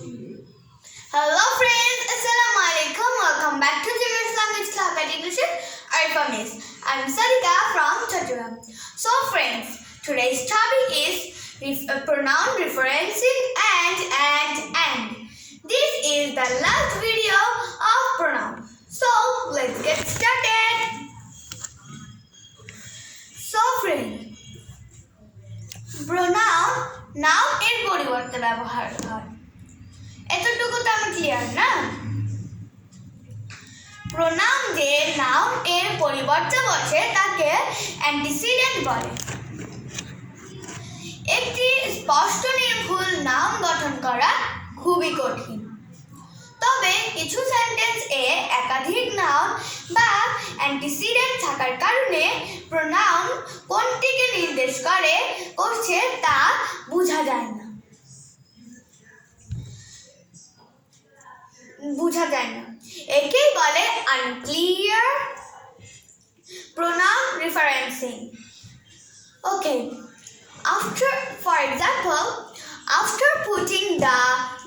Hello friends, Assalamu alaikum. Welcome back to Jimmy's Language Club at English Alphabet. I'm Sarika from Chattogram. So friends, today's topic is pronoun referencing and. This is the last video of pronoun. So let's get started. So friends, pronoun noun এর পরিবর্তে ব্যবহার হয়। এতটুকু তো আমি clear না? Pronoun যে noun এর পরিবর্তে বসে তাকে অ্যান্টিসিডেন্ট বলে। একটি স্পষ্ট নির্ভুল নাউন গঠন করা খুবই কঠিন। তবে কিছু সেন্টেন্স এ একাধিক নাউন বা অ্যান্টিসিডেন্ট থাকার কারণে প্রোনাউন কোনটিকে নির্দেশ করছে তা বোঝা যায় না। একেই বলে unclear pronoun referencing. Okay, for example, after putting the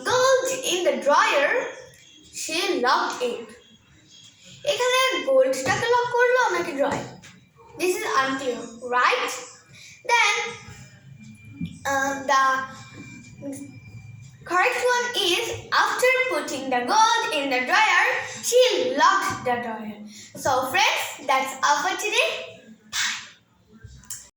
gold in the drawer, she locked it. এখানে গোল্ডটাকে লক করলো নাকি drawer? This is unclear, right? Then the correct one is after putting the gold in the drawer, she locked the drawer. So friends, that's all for today.